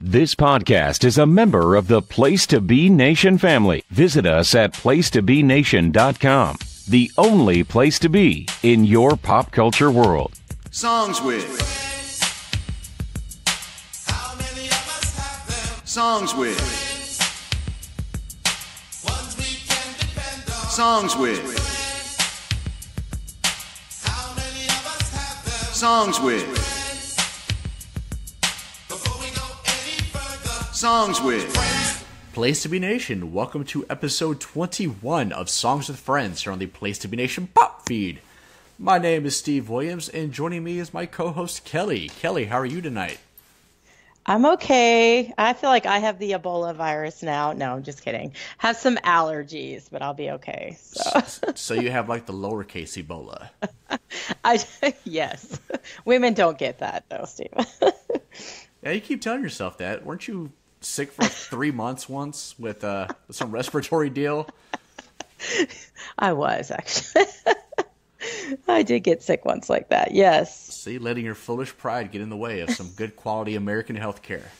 This podcast is a member of the Place to Be Nation family. Visit us at placetobenation.com, the only place to be in your pop culture world. Songs with. How many of us have them? Songs with. Ones we can depend on. Songs with. How many of us have them? Songs with. Before we go any further. Songs with. Place to Be Nation, welcome to episode 21 of Songs with Friends here on the Place to Be Nation pop feed. My name is Steve Williams, and joining me is my co-host Kelly. Kelly, how are you tonight? I'm okay. I feel like I have the Ebola virus now. No, I'm just kidding. Have some allergies, but I'll be okay. So you have like the lowercase Ebola. Yes. Women don't get that though, Steve. Yeah, you keep telling yourself that. Weren't you sick for like 3 months once with some respiratory deal? I was actually. I did get sick once like that. Yes. See, letting your foolish pride get in the way of some good quality American health care.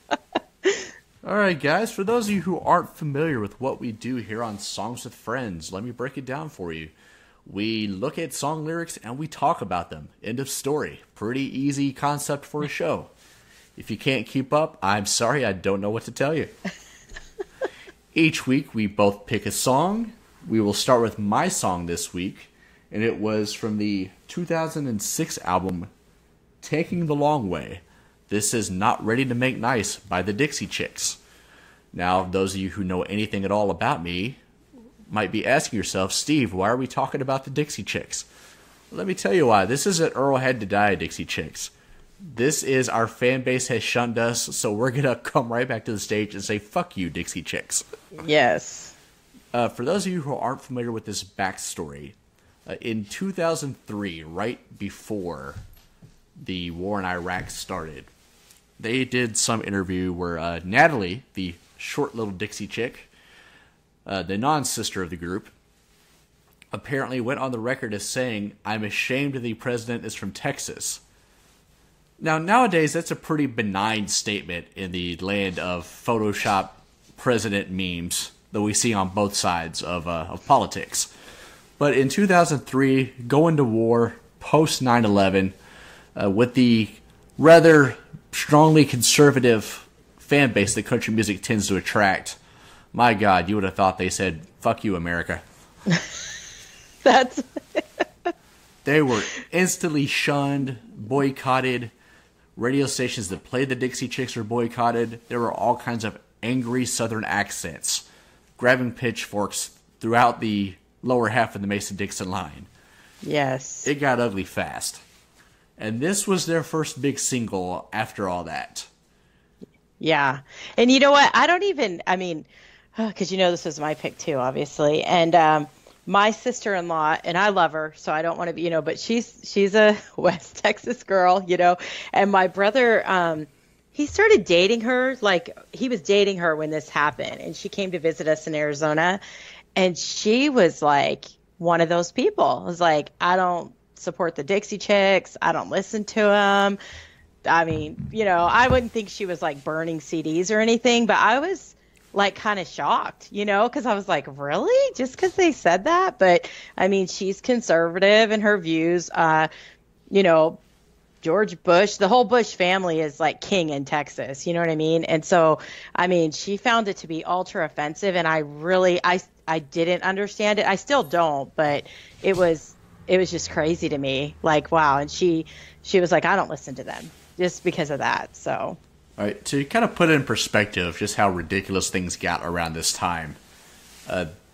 All right, guys, for those of you who aren't familiar with what we do here on Songs with Friends, let me break it down for you. We look at song lyrics and we talk about them. End of story. Pretty easy concept for a show. If you can't keep up, I'm sorry, I don't know what to tell you. Each week, we both pick a song. We will start with my song this week, and it was from the 2006 album, Taking the Long Way. This is Not Ready to Make Nice by the Dixie Chicks. Now, those of you who know anything at all about me might be asking yourself, Steve, why are we talking about the Dixie Chicks? Let me tell you why. This isn't Earl Had to Die, Dixie Chicks. This is our fan base has shunned us, so we're going to come right back to the stage and say, fuck you, Dixie Chicks. Yes. For those of you who aren't familiar with this backstory, in 2003, right before the war in Iraq started, they did some interview where Natalie, the short little Dixie chick, the non-sister of the group, apparently went on the record as saying, "I'm ashamed the president is from Texas." Now, nowadays, that's a pretty benign statement in the land of Photoshop president memes that we see on both sides of politics. But in 2003, going to war, post 9/11, with the rather strongly conservative fan base that country music tends to attract, my God, you would have thought they said, "Fuck you, America." That's They were instantly shunned, boycotted. Radio stations that played the Dixie Chicks were boycotted. There were all kinds of angry Southern accents, grabbing pitchforks throughout the lower half of the Mason-Dixon line. yes. It got ugly fast. And this was their first big single after all that. Yeah. And you know what? Because this was my pick too, obviously. And my sister-in-law, and I love her, so I don't want to be, but she's a West Texas girl, and my brother, he started dating her, like he was dating her when this happened, and she came to visit us in Arizona, and she was like one of those people. It was like, I don't support the Dixie Chicks. I don't listen to them. I mean, I wouldn't think she was like burning CDs or anything, but I was like kind of shocked, because I was like, really? Just because they said that? But I mean, she's conservative in her views. George Bush, the whole Bush family is like king in Texas. You know what I mean? And so, I mean, she found it to be ultra offensive, and I didn't understand it. I still don't, but it was just crazy to me. Like, wow. And she was like, I don't listen to them just because of that. So. All right, to kind of put it in perspective just how ridiculous things got around this time,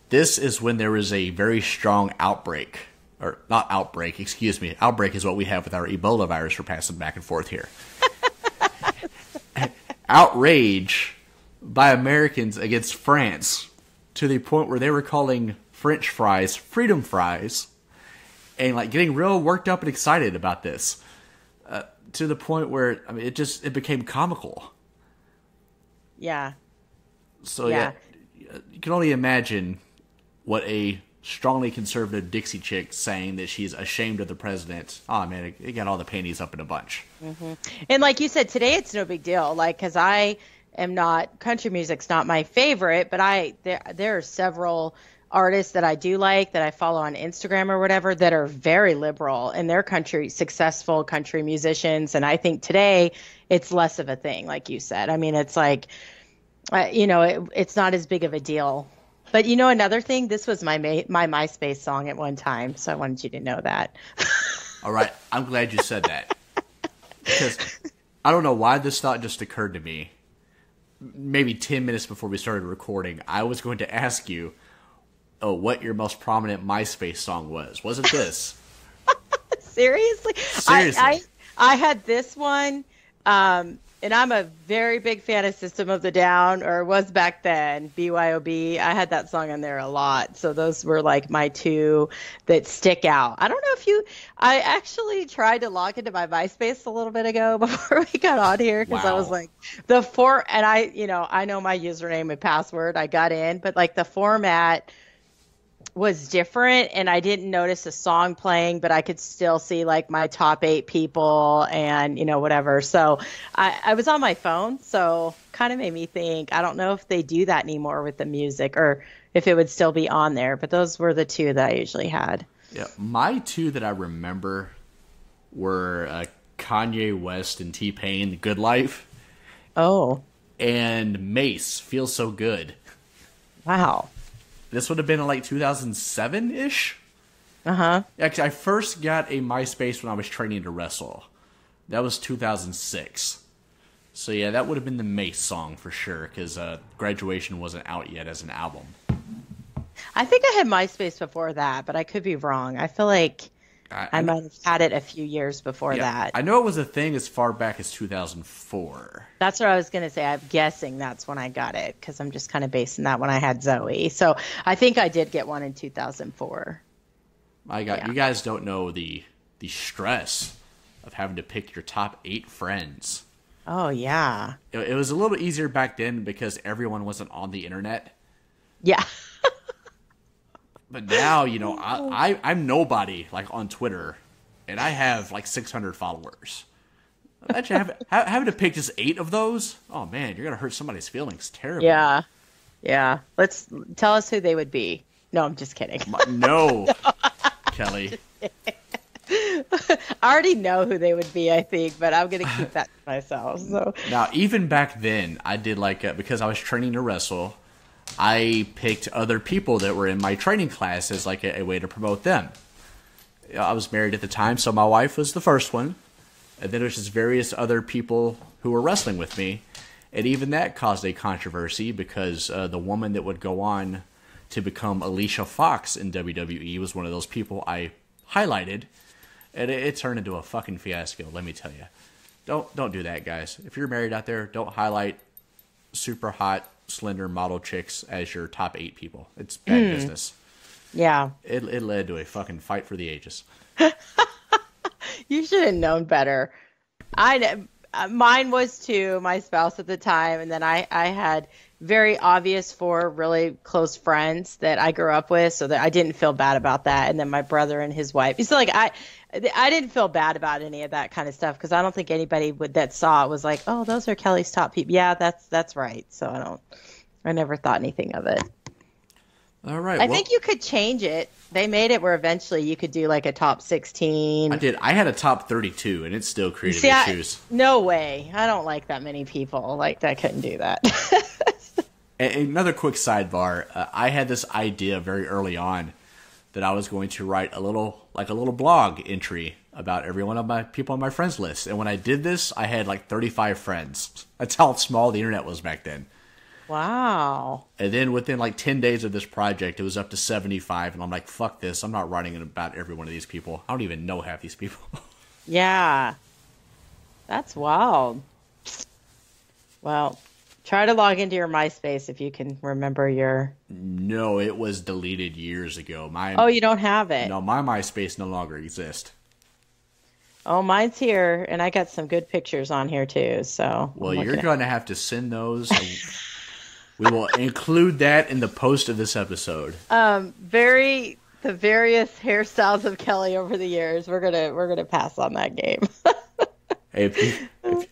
this is when there was a very strong outbreak. Or not outbreak, excuse me. Outbreak is what we have with our Ebola virus we're passing back and forth here. Outrage by Americans against France to the point where they were calling French fries freedom fries and like getting real worked up and excited about this. To the point where, I mean, it became comical. Yeah. So, yeah, you can only imagine what a strongly conservative Dixie chick saying that she's ashamed of the president. Oh man, it got all the panties up in a bunch. And like you said, today it's no big deal. Like, because I am not, country music's not my favorite, but there are several artists that I do like that I follow on Instagram or whatever that are very liberal and they're successful country musicians. And I think today it's less of a thing, like you said. I mean, it's like, it's not as big of a deal. But another thing, this was my MySpace song at one time, so I wanted you to know that. All right, I'm glad you said that. Because I don't know why this thought just occurred to me. Maybe 10 minutes before we started recording, I was going to ask you what your most prominent MySpace song was. Was it this? Seriously? I had this one, and I'm a very big fan of System of the Down, or was back then, BYOB. I had that song on there a lot. So those were like my two that stick out. I don't know if I actually tried to log into my MySpace a little bit ago before we got on here because I was like, and I know my username and password. I got in, but like the format was different and I didn't notice a song playing, but I could still see like my top 8 people and whatever. So I was on my phone, so kind of made me think, I don't know if they do that anymore with the music or if it would still be on there, but those were the two that I usually had. Yeah, my two that I remember were Kanye West and T-Pain, The Good Life. Oh. And Mace, Feels So Good. Wow. This would have been in like 2007-ish. Uh-huh. Actually, I first got a MySpace when I was training to wrestle. That was 2006. So yeah, that would have been the Mace song for sure, because Graduation wasn't out yet as an album. I think I had MySpace before that, but I could be wrong. I feel like I might have had it a few years before that. I know it was a thing as far back as 2004. That's what I was going to say. I'm guessing that's when I got it because I'm just kind of basing that when I had Zoe. So I think I did get one in 2004. You guys don't know the stress of having to pick your top 8 friends. Oh, yeah. It was a little bit easier back then because everyone wasn't on the internet. Yeah. But now, I'm nobody like on Twitter, and I have like 600 followers. Imagine having to pick just 8 of those. Oh man, you're gonna hurt somebody's feelings terribly. Yeah. Let's tell us who they would be. No, I'm just kidding. No, Kelly. I already know who they would be, I think, but I'm gonna keep that to myself. So now, even back then, I did because I was training to wrestle. I picked other people that were in my training class as like a way to promote them. I was married at the time, so my wife was the first one. And then there's just various other people who were wrestling with me. And even that caused a controversy because the woman that would go on to become Alicia Fox in WWE was one of those people I highlighted. And it turned into a fucking fiasco, let me tell you. Don't do that, guys. If you're married out there, don't highlight super hot, slender model chicks as your top 8 people. It's bad business. Yeah. It led to a fucking fight for the ages. You should have known better. Mine was too, my spouse at the time, and then I had very obvious 4 really close friends that I grew up with, so that I didn't feel bad about that. And then my brother and his wife. So like I didn't feel bad about any of that kind of stuff because I don't think anybody that saw it was like, oh, those are Kelly's top people. Yeah, that's right. So I never thought anything of it. All right. I think you could change it. They made it where eventually you could do like a top 16. I did. I had a top 32, and it still created issues. No way. I don't like that many people. Like, I couldn't do that. Another quick sidebar. I had this idea very early on that I was going to write a little blog entry about every one of my people on my friends list. And when I did this, I had like 35 friends. That's how small the internet was back then. Wow. And then within like 10 days of this project, it was up to 75. And I'm like, fuck this. I'm not writing about every one of these people. I don't even know half these people. Yeah. That's wild. Well, try to log into your MySpace if you can remember your... No, it was deleted years ago. Oh, you don't have it? No, my MySpace no longer exists. Oh, mine's here, and I got some good pictures on here too. So, well, you're going to have to send those. We will include that in the post of this episode. Very the various hairstyles of Kelly over the years, we're gonna pass on that game. Hey,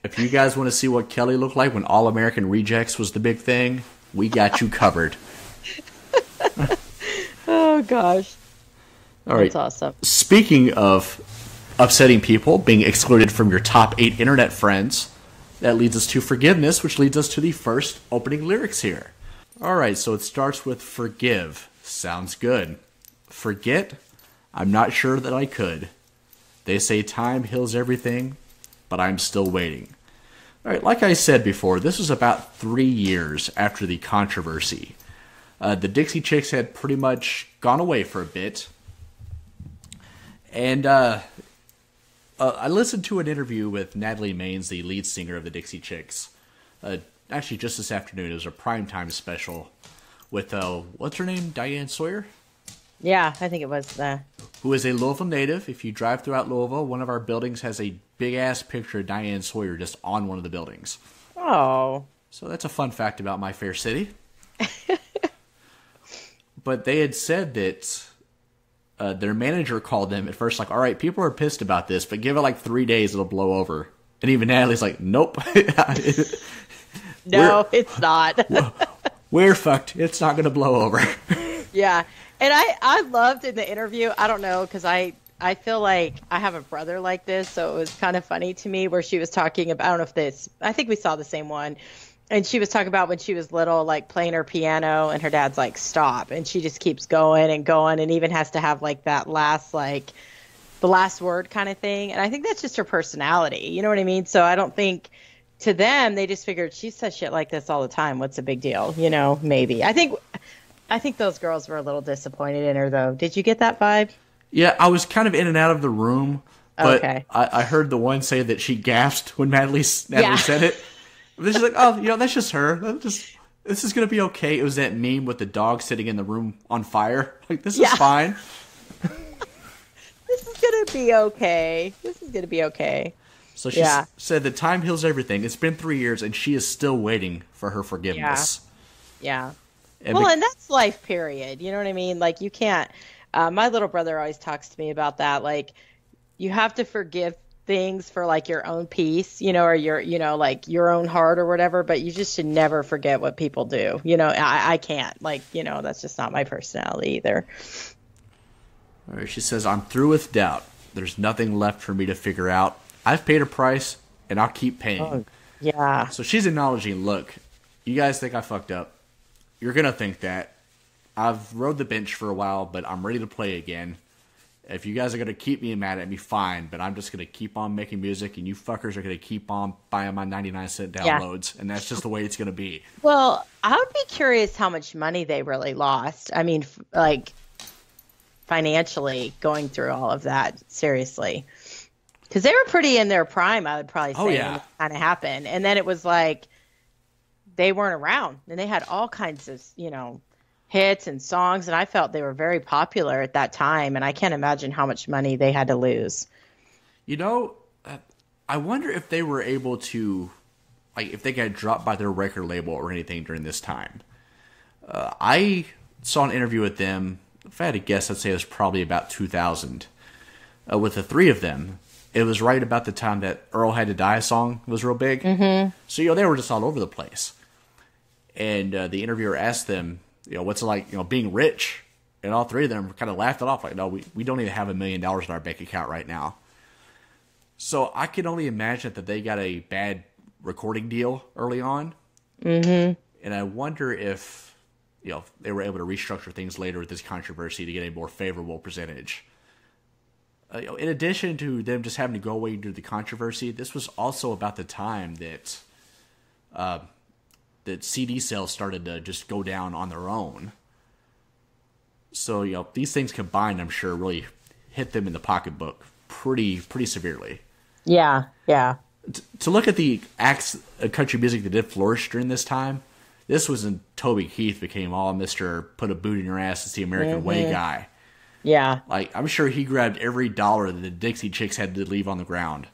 if you guys want to see what Kelly looked like when All American Rejects was the big thing, we got you covered. Oh gosh. All right. That's awesome. Speaking of upsetting people, being excluded from your top 8 internet friends, that leads us to forgiveness, which leads us to the first opening lyrics here. All right, so it starts with forgive. Sounds good. Forget? I'm not sure that I could. They say time heals everything, but I'm still waiting. All right, like I said before, this was about 3 years after the controversy. The Dixie Chicks had pretty much gone away for a bit. And I listened to an interview with Natalie Maines, the lead singer of the Dixie Chicks. Actually, just this afternoon. It was a primetime special with, what's her name? Diane Sawyer? Yeah, I think it was. Who is a Louisville native. If you drive throughout Louisville, one of our buildings has a big-ass picture of Diane Sawyer just on one of the buildings. Oh. So that's a fun fact about my fair city. But they had said that their manager called them at first like, all right, people are pissed about this, but give it like 3 days, it'll blow over. And even Natalie's like, nope. No, it's not. We're fucked. It's not going to blow over. Yeah. And I loved in the interview, I don't know, because I feel like I have a brother like this, so it was kind of funny to me where she was talking about, I don't know if this, I think we saw the same one. And she was talking about when she was little, like playing her piano, and her dad's like, stop. And she just keeps going and even has to have like that last, like the last word kind of thing. And I think that's just her personality. You know what I mean? So I don't think to them, they just figured she says shit like this all the time. What's the big deal? You know, maybe. I think those girls were a little disappointed in her, though. Did you get that vibe? Yeah, I was kind of in and out of the room. But Okay. I heard the one say that she gasped when Natalie said it. This is like, oh, that's just her. This is going to be okay. It was that meme with the dog sitting in the room on fire. Like, this is fine. This is going to be okay. This is going to be okay. So she said that time heals everything. It's been 3 years, and she is still waiting for her forgiveness. Yeah. And Well, and that's life, period. You know what I mean? Like, you can't. My little brother always talks to me about that. Like, you have to forgive things for like your own peace, you know, or your, you know, like your own heart or whatever, but you just should never forget what people do. You know, I can't, like, you know, that's just not my personality either. All right, she says, I'm through with doubt. There's nothing left for me to figure out. I've paid a price, and I'll keep paying. Oh, yeah. So she's acknowledging, look, you guys think I fucked up. You're going to think that. I've rode the bench for a while, but I'm ready to play again. If you guys are going to keep me mad at me, fine, but I'm just going to keep on making music, and you fuckers are going to keep on buying my 99-cent downloads, and that's just the way it's going to be. Well, I would be curious how much money they really lost. I mean, like, financially going through all of that, seriously. Because they were pretty in their prime, I would probably say, when it kind of happened. And then it was like they weren't around, and they had all kinds of, you know, hits and songs, and I felt they were very popular at that time, and I can't imagine how much money they had to lose. You know, I wonder if they were able to, like, if they got dropped by their record label or anything during this time. I saw an interview with them, if I had to guess, I'd say it was probably about 2000. With the three of them, it was right about the time that Earl Had to Die song was real big. Mm-hmm. So, you know, they were just all over the place. And the interviewer asked them, you know, what's it like, you know, being rich? And all three of them kind of laughed it off like, no, we don't even have $1 million in our bank account right now. So I can only imagine that they got a bad recording deal early on. Mm-hmm. And I wonder if, you know, they were able to restructure things later with this controversy to get a more favorable percentage. You know, in addition to them just having to go away due to the controversy, this was also about the time that that CD sales started to just go down on their own. So, you know, these things combined, I'm sure, really hit them in the pocketbook pretty severely. Yeah, yeah. To look at the acts of country music that did flourish during this time, this was when Toby Keith became all Mr. Put a Boot in Your Ass, it's the American Way guy. Yeah. Like, I'm sure he grabbed every dollar that the Dixie Chicks had to leave on the ground.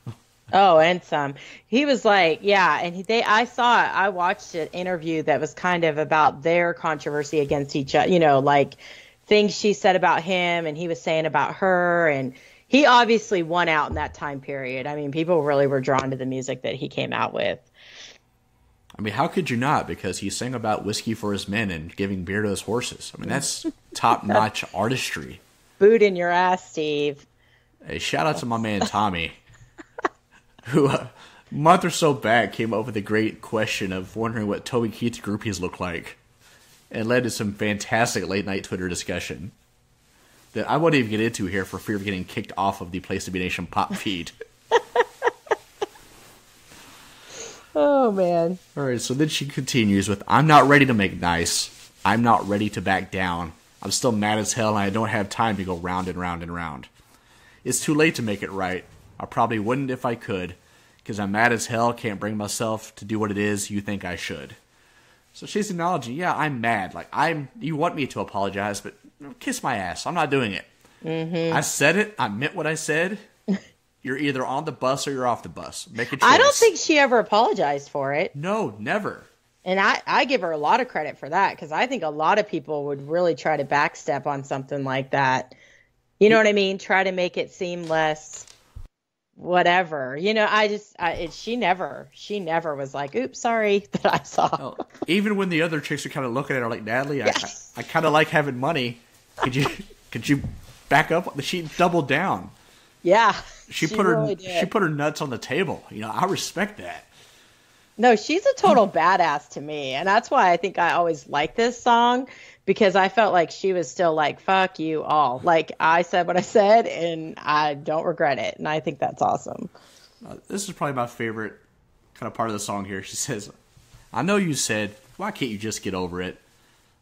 Oh, and some. He was like, yeah, and I watched an interview that was kind of about their controversy against each other, you know, like things she said about him and he was saying about her. And he obviously won out in that time period. I mean, people really were drawn to the music that he came out with. I mean, how could you not? Because he sang about whiskey for his men and giving beer to his horses. I mean, that's top-notch artistry. Boot in your ass, Steve. Hey, shout out to my man Tommy, who a month or so back came up with the great question of wondering what Toby Keith's groupies look like, and led to some fantastic late-night Twitter discussion that I won't even get into here for fear of getting kicked off of the Place to Be Nation pop feed. Oh, man. All right, so then she continues with, I'm not ready to make nice. I'm not ready to back down. I'm still mad as hell, and I don't have time to go round and round and round. It's too late to make it right. I probably wouldn't if I could, because I'm mad as hell, can't bring myself to do what it is you think I should. So she's acknowledging, yeah, I'm mad. Like, you want me to apologize, but kiss my ass. I'm not doing it. Mm-hmm. I said it. I meant what I said. You're either on the bus or you're off the bus. Make a choice. I don't think she ever apologized for it. No, never. And I give her a lot of credit for that, because I think a lot of people would really try to backstep on something like that. You know what I mean? Try to make it seem less whatever. You know, she never was like, oops, sorry that I saw. Well, even when the other chicks are kind of looking at her like, Natalie, yes. I kind of like having money. Could you back up? She doubled down. Yeah. She put her nuts on the table. You know, I respect that. No, she's a total badass to me. And that's why I think I always liked this song, because I felt like she was still like, fuck you all. Like, I said what I said, and I don't regret it. And I think that's awesome. This is probably my favorite kind of part of the song here. She says, I know you said, why can't you just get over it?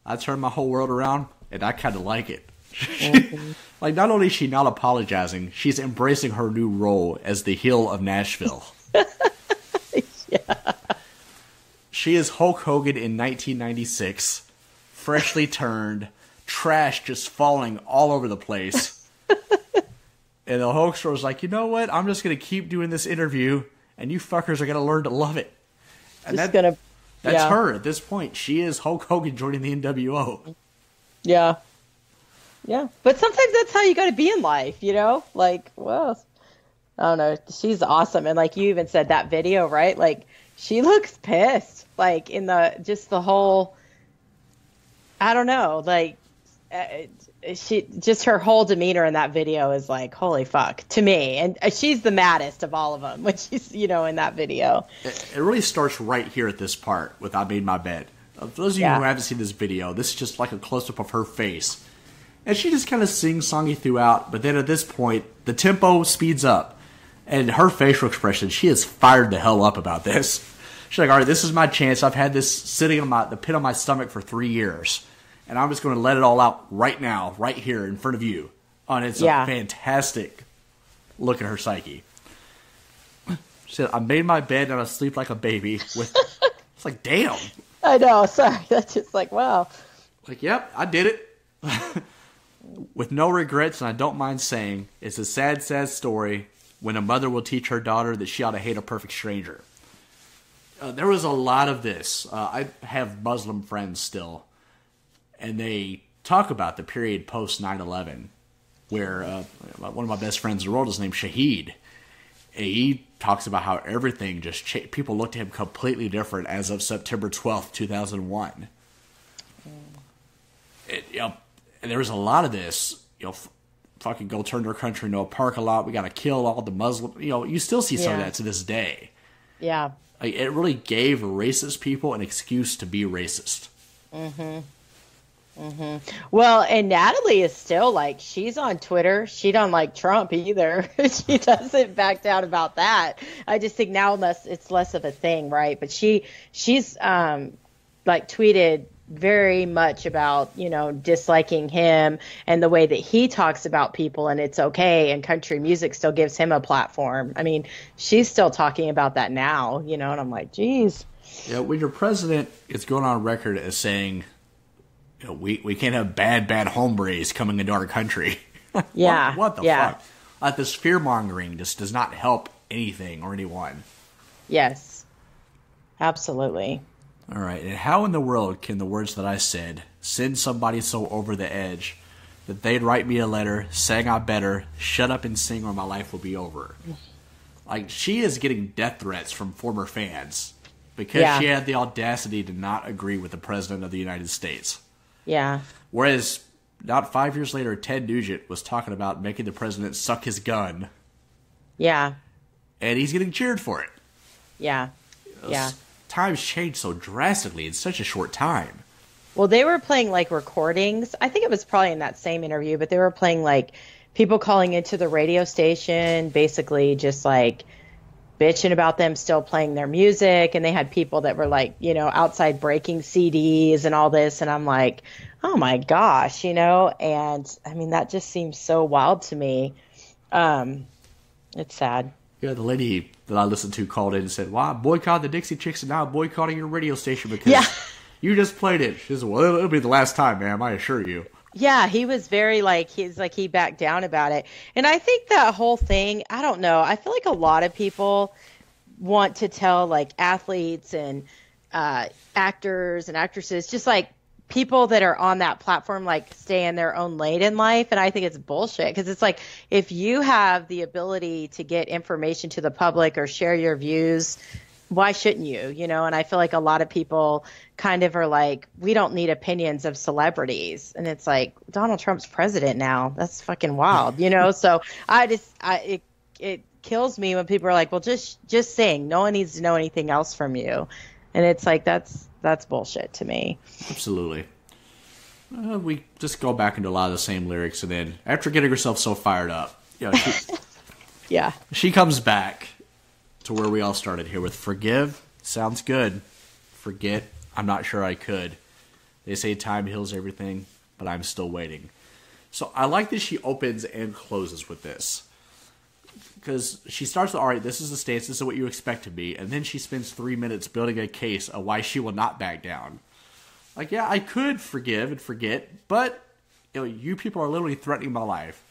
I turned my whole world around, and I kind of like it. Mm-hmm. Like, not only is she not apologizing, she's embracing her new role as the heel of Nashville. Yeah. She is Hulk Hogan in 1996, freshly turned, trash just falling all over the place. And the Hulkster was like, you know what? I'm just going to keep doing this interview, and you fuckers are going to learn to love it. And that's her at this point. She is Hulk Hogan joining the NWO. Yeah. Yeah. But sometimes that's how you got to be in life, you know? Like, well, I don't know. She's awesome. And like you even said, that video, right? Like, she looks pissed. Like, in the whole, I don't know. Like, her whole demeanor in that video is like, holy fuck, to me. And she's the maddest of all of them when she's, you know, in that video. It really starts right here at this part with I Made My Bed. For those of you who haven't seen this video, this is just like a close-up of her face. And she just kind of sings songy throughout, but then at this point, the tempo speeds up. And her facial expression, she is fired the hell up about this. She's like, all right, this is my chance. I've had this sitting in the pit of my stomach for 3 years. And I'm just going to let it all out right now, right here in front of you. And it's a fantastic look at her psyche. She said, I made my bed and I sleep like a baby. It's like, damn. I know, sorry. That's just like, wow. Like, yep, I did it. With no regrets, and I don't mind saying, it's a sad, sad story when a mother will teach her daughter that she ought to hate a perfect stranger. There was a lot of this. I have Muslim friends still, and they talk about the period post 9/11, where one of my best friends in the world is named Shahid. And he talks about how everything just changed. People looked at him completely different as of September 12th, 2001. And there was a lot of this, fucking go turn their country into a parking lot. We got to kill all the Muslims. You still see some of that to this day. Yeah. Like, it really gave racist people an excuse to be racist. Mm-hmm. Mm-hmm. Well, and Natalie is still like, she's on Twitter. She don't like Trump either. She doesn't back down about that. I just think now it's less of a thing, right? But she's like tweeted very much about, disliking him and the way that he talks about people, and it's okay, and country music still gives him a platform. I mean, she's still talking about that now, and I'm like, geez. Yeah, when your president is going on record as saying, we can't have bad hombres coming into our country. Yeah. What the fuck? This fear-mongering just does not help anything or anyone. Yes. Absolutely. All right, and how in the world can the words that I said send somebody so over the edge that they'd write me a letter saying I better shut up and sing or my life will be over. Like, she is getting death threats from former fans because she had the audacity to not agree with the President of the United States. Yeah. Whereas, not 5 years later, Ted Nugent was talking about making the president suck his gun. Yeah. And he's getting cheered for it. Yeah. Yeah. Times changed so drastically in such a short time. Well, they were playing like recordings. I think it was probably in that same interview, but they were playing like people calling into the radio station, basically just like bitching about them still playing their music. And they had people that were like, you know, outside breaking CDs and all this. And I'm like, oh my gosh, you know, and I mean, that just seems so wild to me. It's sad. Yeah, the lady that I listened to called in and said, well, I boycotted the Dixie Chicks and now I'm boycotting your radio station because you just played it. She said, well, it'll be the last time, ma'am, I assure you. Yeah, he was very he backed down about it. And I think that whole thing, I don't know. I feel like a lot of people want to tell like athletes and actors and actresses, just like people that are on that platform, like stay in their own lane in life. And I think it's bullshit because it's like if you have the ability to get information to the public or share your views, why shouldn't you? You know, and I feel like a lot of people kind of are like, we don't need opinions of celebrities. And it's like, Donald Trump's president now. That's fucking wild, you know? So it kills me when people are like, well, just sing. No one needs to know anything else from you. And it's like, that's bullshit to me. Absolutely. We just go back into a lot of the same lyrics. And then after getting herself so fired up, you know, she comes back to where we all started here with forgive. Sounds good. Forget. I'm not sure I could. They say time heals everything, but I'm still waiting. So I like that she opens and closes with this. Because she starts with, all right, this is the stance, this is what you expect of me. And then she spends 3 minutes building a case of why she will not back down. Like, yeah, I could forgive and forget, but you know, you people are literally threatening my life.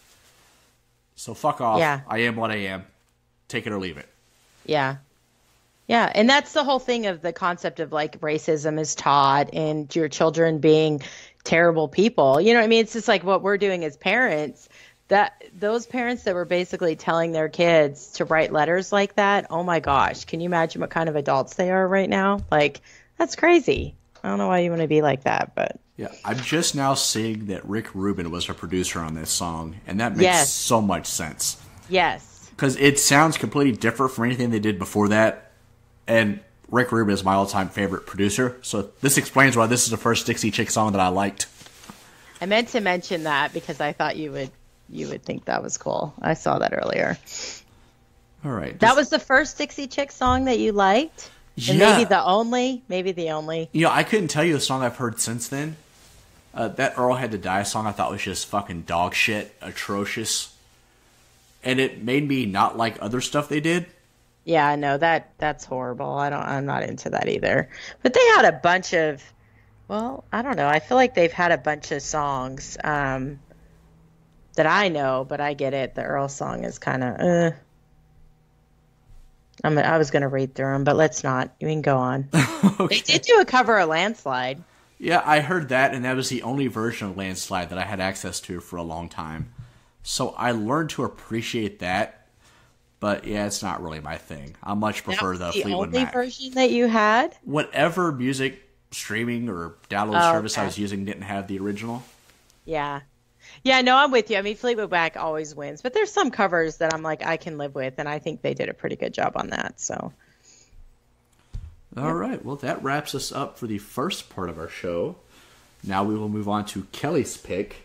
So fuck off. Yeah. I am what I am. Take it or leave it. Yeah. Yeah. And that's the whole thing of the concept of like racism is taught and your children being terrible people. You know what I mean? It's just like what we're doing as parents, that those parents that were basically telling their kids to write letters like that. Oh my gosh. Can you imagine what kind of adults they are right now? Like, that's crazy. I don't know why you want to be like that, but yeah, I'm just now seeing that Rick Rubin was a producer on this song, and that makes so much sense. Yes. Because it sounds completely different from anything they did before that. And Rick Rubin is my all-time favorite producer. So this explains why this is the first Dixie Chick song that I liked. I meant to mention that because I thought you would think that was cool. I saw that earlier. All right. That was the first Dixie Chick song that you liked? And maybe the only? You know, I couldn't tell you the song I've heard since then. That Earl Had to Die song I thought was just fucking dog shit, atrocious. And it made me not like other stuff they did. Yeah, no, that's horrible. I'm not into that either. But they had a bunch of, well, I don't know. I feel like they've had a bunch of songs that I know, but I get it. The Earl song is kind of, I was going to read through them, but let's not. We can go on. Okay. They did do a cover of Landslide. Yeah, I heard that, and that was the only version of Landslide that I had access to for a long time. So I learned to appreciate that, but yeah, it's not really my thing. I much prefer the Fleetwood Mac. The only version that you had? Whatever music streaming or download service I was using didn't have the original. Yeah. Yeah, no, I'm with you. I mean, Fleetwood Mac always wins, but there's some covers that I'm like, I can live with, and I think they did a pretty good job on that. So. All right. Well, that wraps us up for the first part of our show. Now we will move on to Kelly's pick.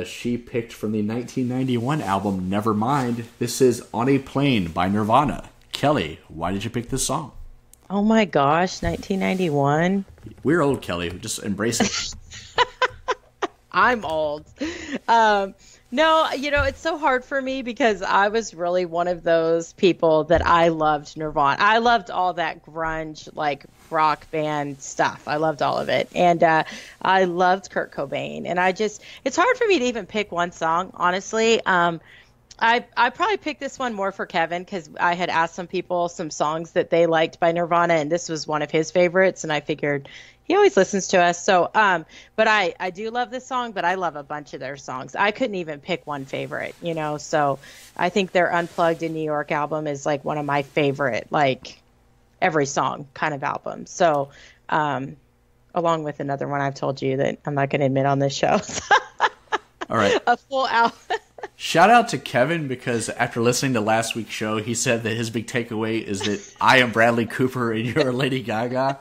She picked from the 1991 album Nevermind. This is On a Plane by Nirvana. Kelly, why did you pick this song? Oh my gosh, 1991. We're old, Kelly. Just embrace it. I'm old. No, you know, it's so hard for me because I was really one of those people that I loved Nirvana. I loved all that grunge, like rock band stuff. I loved all of it. And I loved Kurt Cobain. And it's hard for me to even pick one song, honestly. I probably picked this one more for Kevin because I had asked some people some songs that they liked by Nirvana, and this was one of his favorites. And I figured He always listens to us. So, but I do love this song, but I love a bunch of their songs. I couldn't even pick one favorite, you know. So I think their Unplugged in New York album is like one of my favorite, like every song kind of albums. So, along with another one I've told you that I'm not going to admit on this show. All right. A full album. Shout out to Kevin, because after listening to last week's show, he said that his big takeaway is that I am Bradley Cooper and you're Lady Gaga.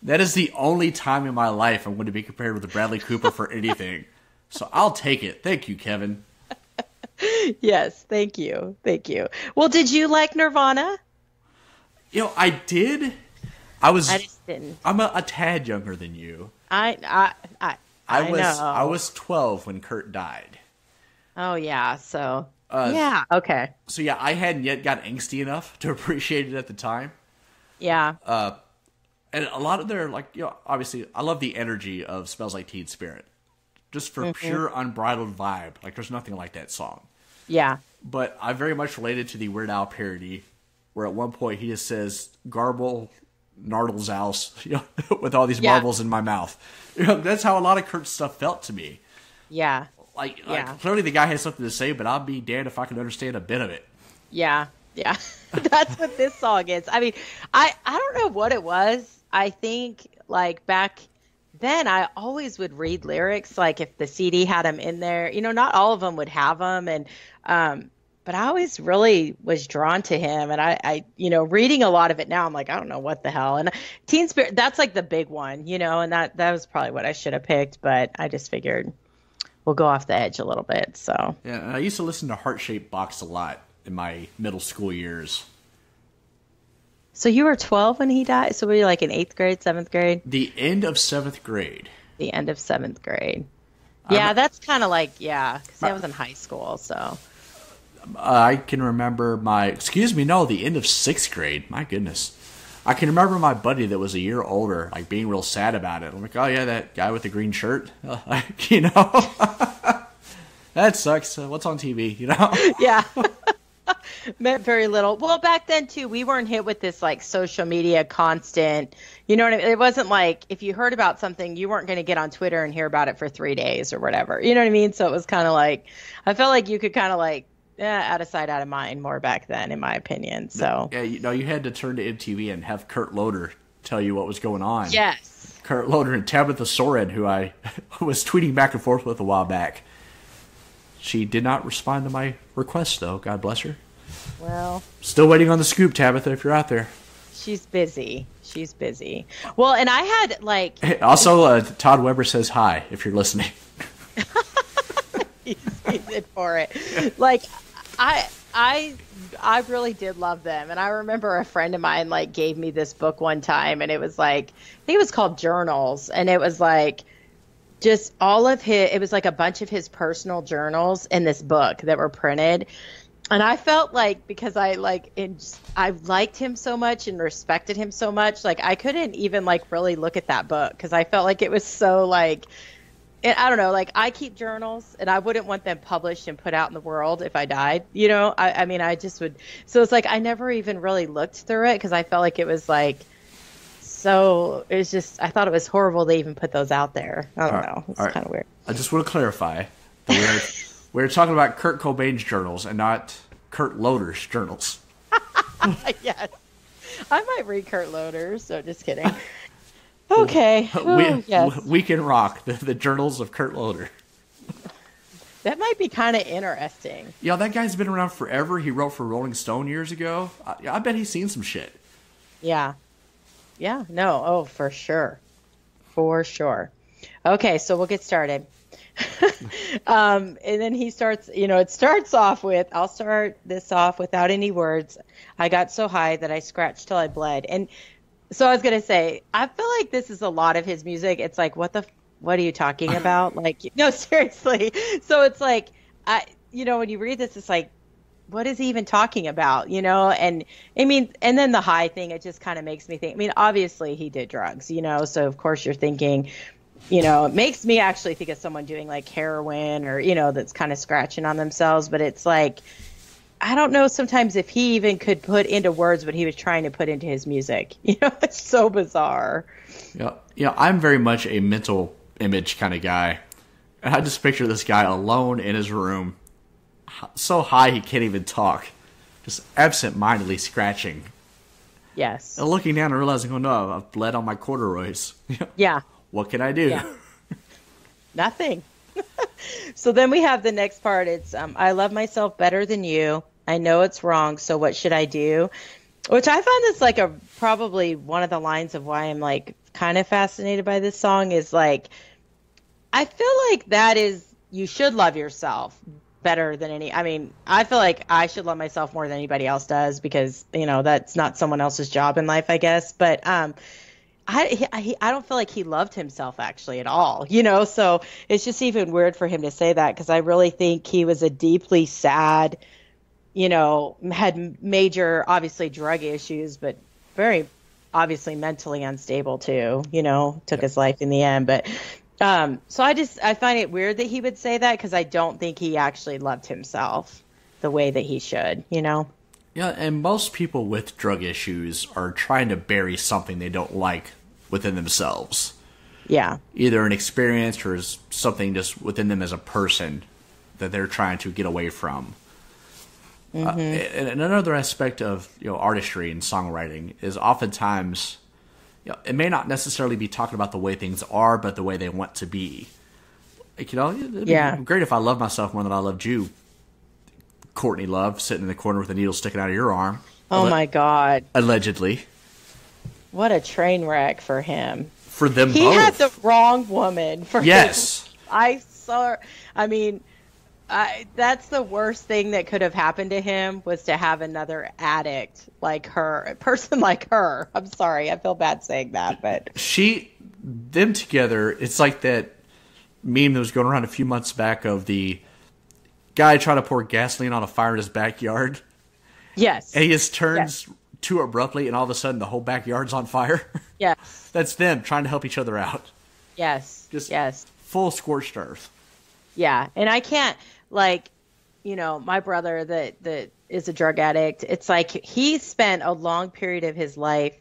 That is the only time in my life I'm going to be compared with Bradley Cooper for anything. So I'll take it. Thank you, Kevin. Yes, thank you. Thank you. Well, did you like Nirvana? You know, I did. I just didn't. I'm a tad younger than you. I know. I was 12 when Kurt died. Oh, yeah. So, yeah. Okay. So, yeah, I hadn't yet got angsty enough to appreciate it at the time. Yeah. And a lot of their, like, you know, obviously, I love the energy of Smells Like Teen Spirit. Just for pure, unbridled vibe. Like, there's nothing like that song. Yeah. But I very much related to the Weird Al parody, where at one point he just says, garble, nardles house, you know, with all these marbles in my mouth. You know, that's how a lot of Kurt's stuff felt to me. Yeah. Like, clearly the guy has something to say, but I'll be damned if I can understand a bit of it. Yeah. Yeah. That's what this song is. I mean, I don't know what it was. I think, like, back then I always would read lyrics, like if the CD had them in there. You know, not all of them would have them. And, but I always really was drawn to him. And I, you know, reading a lot of it now, I'm like, I don't know what the hell. And Teen Spirit, that's like the big one, you know, and that was probably what I should have picked. But I just figured we'll go off the edge a little bit. So, yeah, and I used to listen to Heart Shaped Box a lot in my middle school years. So you were 12 when he died? So were you like in 8th grade, 7th grade? The end of 7th grade. The end of 7th grade. Yeah, that's kind of like, yeah, because I was in high school, so. I can remember the end of 6th grade. My goodness. I can remember my buddy that was a year older, like, being real sad about it. I'm like, oh, yeah, that guy with the green shirt. You know? That sucks. What's on TV, you know? Yeah. Meant very little. Well, back then, too, we weren't hit with this, like, social media constant. You know what I mean? It wasn't like if you heard about something, you weren't going to get on Twitter and hear about it for 3 days or whatever. You know what I mean? So it was kind of like, I felt like you could kind of like, out of sight, out of mind more back then, in my opinion. So yeah, you know, you had to turn to MTV and have Kurt Loder tell you what was going on. Yes. Kurt Loder and Tabitha Soren, who I was tweeting back and forth with a while back. She did not respond to my request, though. God bless her. Well, still waiting on the scoop, Tabitha, if you're out there. She's busy. Well, and I had like. Also, Todd Weber says hi if you're listening. He's in for it. Like, I really did love them, and I remember a friend of mine like gave me this book one time, and it was like, I think it was called Journals, and it was like just all of his. It was like a bunch of his personal journals in this book that were printed. And I felt like, because I liked him so much and respected him so much, like I couldn't even like really look at that book because I felt like it was so like, I don't know, like I keep journals and I wouldn't want them published and put out in the world if I died, you know? I mean, I just would. So it's like I never even really looked through it because I felt like it was like, so it was just, I thought it was horrible to even put those out there. I don't know. It's kind of weird. I just want to clarify that we're talking about Kurt Cobain's journals and not Kurt Loder's journals. Yes. I might read Kurt Loder, so just kidding. Okay. Yes. We Can Rock, the journals of Kurt Loder. That might be kind of interesting. Yeah, that guy's been around forever. He wrote for Rolling Stone years ago. I bet he's seen some shit. Yeah. Yeah, no. Oh, for sure. For sure. Okay, so we'll get started. And then he starts, you know, it starts off with, I'll start this off without any words. I got so high that I scratched till I bled. And so I was going to say, I feel like this is a lot of his music. It's like, what are you talking about? Like, no, seriously. So it's like, you know, when you read this, it's like, what is he even talking about? You know? And I mean, and then the high thing, it just kind of makes me think, I mean, obviously he did drugs, you know? So of course you're thinking, you know, it makes me actually think of someone doing like heroin or, you know, that's kind of scratching on themselves. But it's like, I don't know sometimes if he even could put into words what he was trying to put into his music. It's so bizarre. Yeah, I'm very much a mental image kind of guy. And I just picture this guy alone in his room, so high he can't even talk, just absent-mindedly scratching. Yes. And looking down and realizing, oh no, I've bled on my corduroys. Yeah. What can I do? Yeah. Nothing. So then we have the next part. It's, I love myself better than you. I know it's wrong, so what should I do? Which I find this like probably one of the lines of why I'm like kind of fascinated by this song is like, I feel like that is, you should love yourself better than I feel like I should love myself more than anybody else does because, that's not someone else's job in life, I guess. But I don't feel like he loved himself actually at all, so it's just even weird for him to say that because I really think he was a deeply sad, had major, obviously drug issues, but very obviously mentally unstable too, took his life in the end. But so I find it weird that he would say that because I don't think he actually loved himself the way that he should, Yeah, and most people with drug issues are trying to bury something they don't like within themselves. Yeah. Either an experience or something just within them as a person that they're trying to get away from. Mm-hmm. And another aspect of artistry and songwriting is oftentimes it may not necessarily be talking about the way things are, but the way they want to be. Like, it'd be great if I loved myself more than I loved you, Courtney Love, sitting in the corner with a needle sticking out of your arm. Oh my God. Allegedly. What a train wreck for him. For them both. He had the wrong woman. Yes. That's the worst thing that could have happened to him was to have another addict like her, a person like her. I'm sorry, I feel bad saying that, but them together, it's like that meme that was going around a few months back of the guy trying to pour gasoline on a fire in his backyard. Yes. And he just turns too abruptly, and all of a sudden the whole backyard's on fire. Yes. That's them trying to help each other out. Yes. Yes. Full scorched earth. Yeah, and I can't, my brother that is a drug addict, it's like he spent a long period of his life,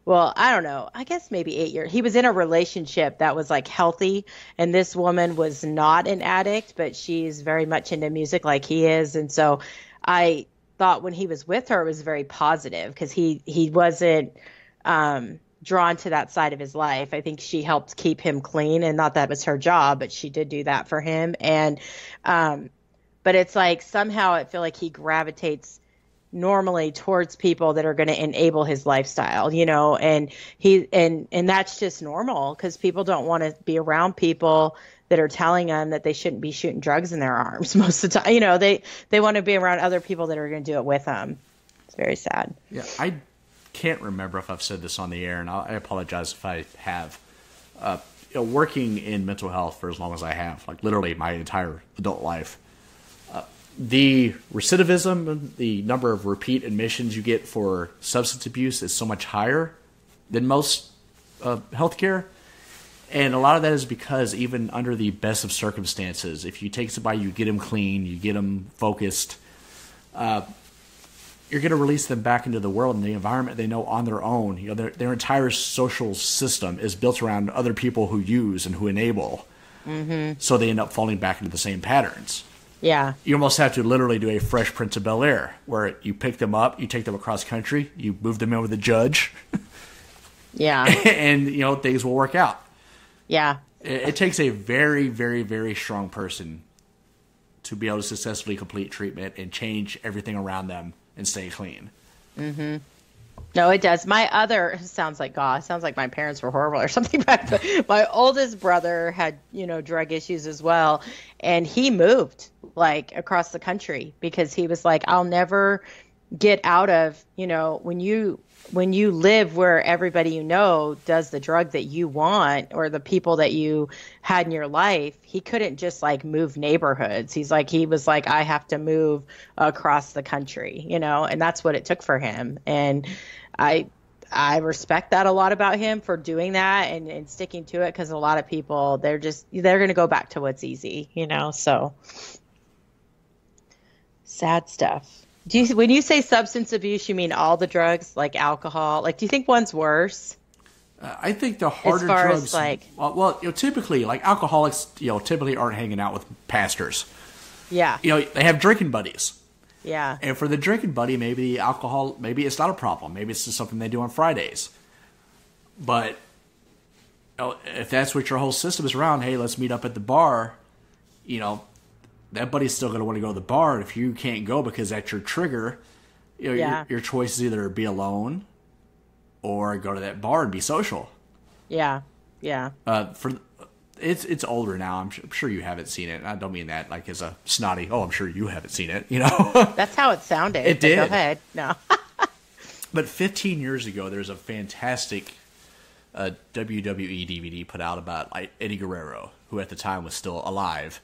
well, I don't know, I guess maybe 8 years. He was in a relationship that was like healthy, and this woman was not an addict, but she's very much into music like he is. And so I thought when he was with her, it was very positive because he wasn't drawn to that side of his life. I think she helped keep him clean, and not that was her job, but she did do that for him. And but it's like somehow I feel like he gravitates normally towards people that are going to enable his lifestyle, and and that's just normal because people don't want to be around people that are telling them that they shouldn't be shooting drugs in their arms most of the time. They want to be around other people that are going to do it with them. It's very sad. Yeah, I can't remember if I've said this on the air, and I apologize if I have. Working in mental health for as long as I have, like literally my entire adult life, the recidivism, the number of repeat admissions you get for substance abuse is so much higher than most healthcare. And a lot of that is because even under the best of circumstances, if you take somebody, you get them clean, you get them focused, you're going to release them back into the world and the environment they know on their own. Their entire social system is built around other people who use and who enable. Mm-hmm. So they end up falling back into the same patterns. Yeah. You almost have to literally do a Fresh Prince of Bel-Air, where you pick them up, you take them across country, you move them in with a judge. Yeah. And, things will work out. Yeah. It takes a very, very, very strong person to be able to successfully complete treatment and change everything around them and stay clean. Mm-hmm. No, it does. Sounds like my parents were horrible or something. But my oldest brother had, drug issues as well. And he moved across the country because he was like, I'll never get out of, when you live where everybody does the drug that you want or the people that you had in your life, he couldn't just move neighborhoods. He was like, I have to move across the country, and that's what it took for him. And I respect that a lot about him for doing that and sticking to it, because a lot of people, they're going to go back to what's easy, so sad stuff. When you say substance abuse, you mean all the drugs, like alcohol? Like, do you think one's worse? I think the harder As far drugs, as, like, well, typically, like alcoholics, typically aren't hanging out with pastors. yeah, They have drinking buddies. yeah, And for the drinking buddy, maybe alcohol, maybe it's not a problem. Maybe it's just something they do on Fridays. But if that's what your whole system is around, hey, let's meet up at the bar, that buddy's still going to want to go to the bar. And if you can't go because that's your trigger, Yeah. your choice is either be alone or go to that bar and be social. yeah, yeah. It's older now. I'm sure you haven't seen it. I don't mean that like as a snotty, I'm sure you haven't seen it, That's how it sounded. It did. Go ahead. No. But 15 years ago, there's a fantastic WWE DVD put out about Eddie Guerrero, who at the time was still alive.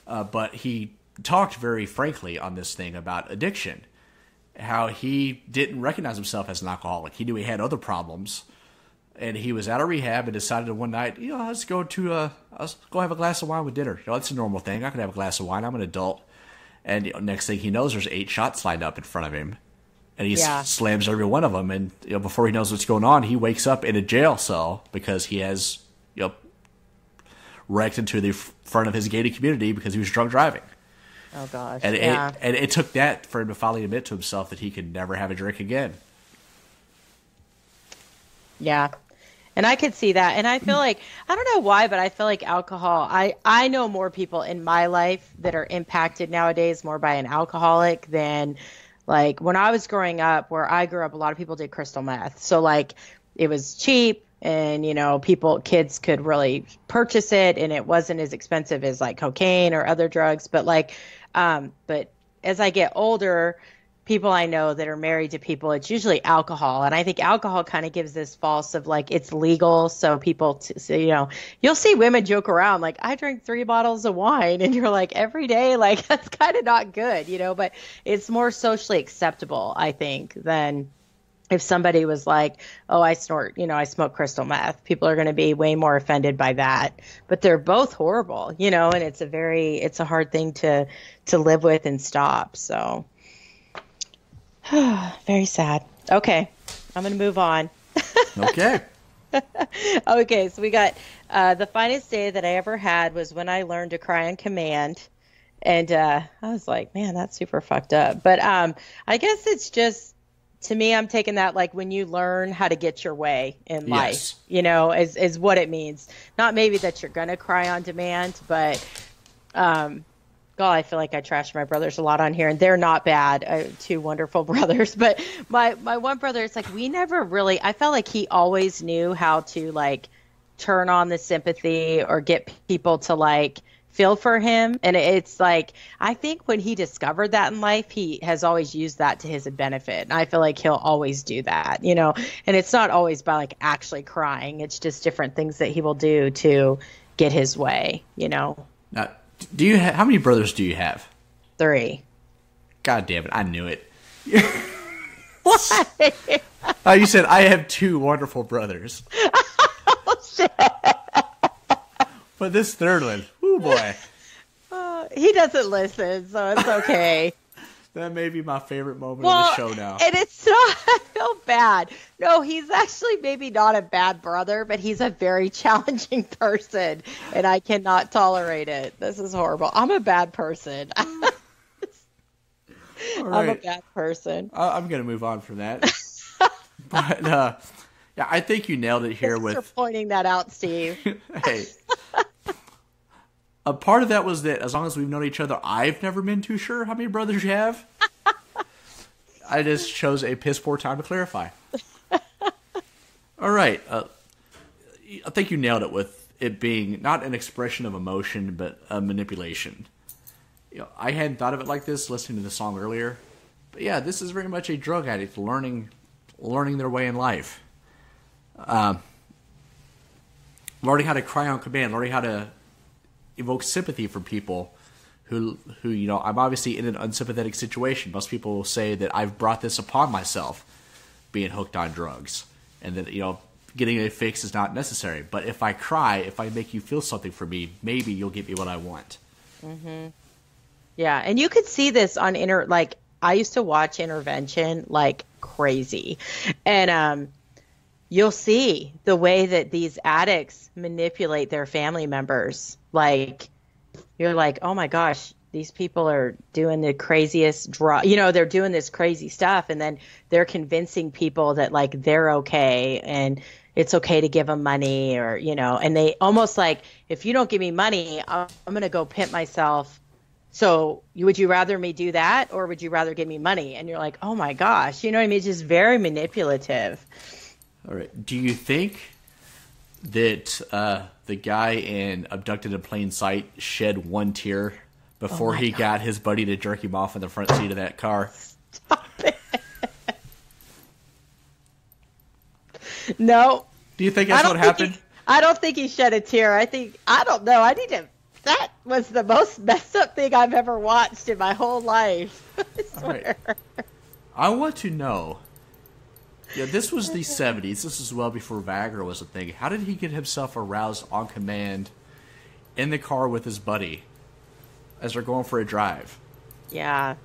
But he talked very frankly on this thing about addiction, how he didn't recognize himself as an alcoholic. He knew he had other problems, and he was out of rehab and decided one night, let's go have a glass of wine with dinner. That's a normal thing. I can have a glass of wine. I'm an adult. And next thing he knows, there's 8 shots lined up in front of him. And he slams every one of them. And before he knows what's going on, he wakes up in a jail cell because he has wrecked into the front of his gated community because he was drunk driving. Oh gosh. And yeah. it took that for him to finally admit to himself that he could never have a drink again. Yeah. And I could see that. And I feel like, I don't know why, but I feel like alcohol, I know more people in my life that are impacted nowadays more by an alcoholic than like when I was growing up, where I grew up, a lot of people did crystal meth. So like it was cheap and, kids could really purchase it and it wasn't as expensive as like cocaine or other drugs. But but as I get older, people I know that are married to people, it's usually alcohol. And I think alcohol kind of gives this false of like, it's legal. So people, you'll see women joke around like, I drink 3 bottles of wine. And you're like, every day, like, that's kind of not good, but it's more socially acceptable, I think, than if somebody was like, oh, I I smoke crystal meth. People are going to be way more offended by that. But they're both horrible, and it's a hard thing to live with and stop. So. Very sad. Okay, I'm going to move on. Okay. Okay, so we got the finest day that I ever had was when I learned to cry on command. And I was like, man, that's super fucked up. But I guess it's just, to me, I'm taking that like when you learn how to get your way in life, is what it means. Not maybe that you're going to cry on demand, but God, I feel like I trash my brothers a lot on here, and they're not bad. 2 wonderful brothers. But my one brother, it's like we never really – I felt like he always knew how to, like, turn on the sympathy or get people to, like, feel for him. And it's like I think when he discovered that in life, he has always used that to his benefit. And I feel like he'll always do that, And it's not always by, like, actually crying. It's just different things that he will do to get his way, Now, how many brothers do you have? 3. God damn it, I knew it. What? Oh, you said I have 2 wonderful brothers. Oh, shit. But this third one, oh boy. He doesn't listen, so it's okay. That may be my favorite moment of the show now. And it's not, I feel bad. No, he's actually maybe not a bad brother, but he's a very challenging person, and I cannot tolerate it. This is horrible. I'm a bad person. Right. I'm a bad person. I'm going to move on from that. But, yeah, I think you nailed it here Thanks for pointing that out, Steve. Hey. A part of that was that as long as we've known each other, I've never been too sure how many brothers you have. I just chose a piss poor time to clarify. All right. I think you nailed it with it being not an expression of emotion, but a manipulation. I hadn't thought of it like this listening to the song earlier. But yeah, this is very much a drug addict learning their way in life. Learning how to cry on command, learning how to evoke sympathy from people who I'm obviously in an unsympathetic situation. Most people will say that I've brought this upon myself, being hooked on drugs, and that getting a fix is not necessary. But if I cry, if I make you feel something for me, maybe you'll get me what I want. Mm-hmm. Yeah, and you could see this on I used to watch Intervention like crazy. And you'll see the way that these addicts manipulate their family members. Like, you're like, oh my gosh, these people are doing the craziest they're doing this crazy stuff, and then they're convincing people that like they're okay and it's okay to give them money, or and they almost like, if you don't give me money, I'm going to go pimp myself. So would you rather me do that, or would you rather give me money? And you're like, oh my gosh, you know what I mean? It's just very manipulative. All right. Do you think that the guy in Abducted in Plain Sight shed one tear before he got his buddy to jerk him off in the front seat of that car? Stop it. No. Do you think that's what happened? I don't think he shed a tear. I don't know. That was the most messed up thing I've ever watched in my whole life. I swear. Right. I want to know. Yeah, this was the 70s. This is well before Viagra was a thing. How did he get himself aroused on command in the car with his buddy as they're going for a drive? Yeah.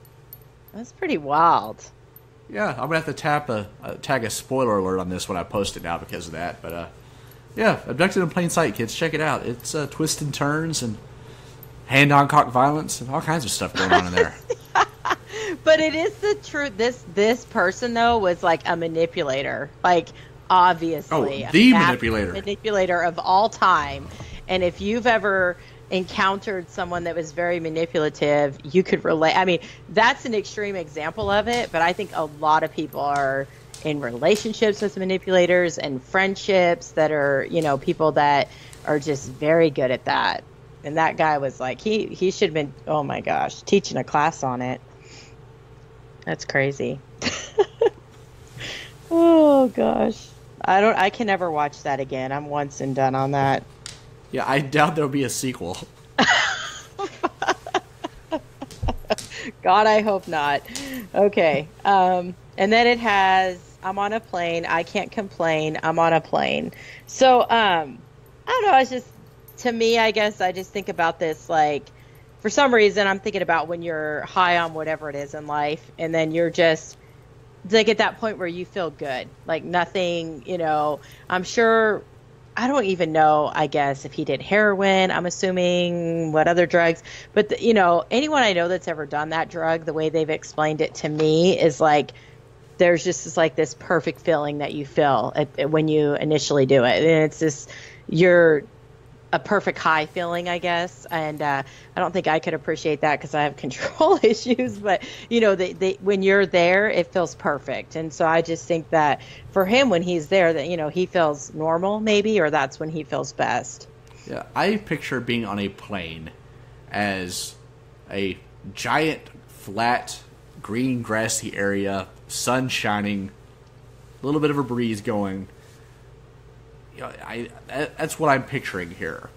That's pretty wild. Yeah, I'm going to have to tag a spoiler alert on this when I post it now because of that. But, yeah, Abducted in Plain Sight, kids. Check it out. It's twists and turns and hand-on cock violence and all kinds of stuff going on in there. But it is the truth. This person, though, was like a manipulator. Like, obviously. Oh, the manipulator. Manipulator of all time. And if you've ever encountered someone that was very manipulative, you could relate. I mean, that's an extreme example of it, but I think a lot of people are in relationships with manipulators and friendships that are, people that are just very good at that. And that guy was like, he should have been, oh my gosh, teaching a class on it. That's crazy. Oh gosh. I can never watch that again. I'm once and done on that. Yeah, I doubt there'll be a sequel. God, I hope not. Okay. And then it has, I'm on a plane. I can't complain. I'm on a plane. So, I don't know. It's just, to me, I guess I just think about this, like, for some reason, I'm thinking about when you're high on whatever it is in life, and then you're just, like, at that point where you feel good. Like, nothing, I'm sure, I don't even know, I guess, if he did heroin, I'm assuming, what other drugs. But, anyone I know that's ever done that drug, the way they've explained it to me is like, there's just this perfect feeling that you feel when you initially do it. And it's just, you're a perfect high feeling, I guess. And I don't think I could appreciate that because I have control issues. But, when you're there, it feels perfect. And so I just think that for him, when he's there, that, he feels normal maybe, or that's when he feels best. Yeah, I picture being on a plane as a giant, flat, green, grassy area, sun shining, a little bit of a breeze going. That's what I'm picturing here.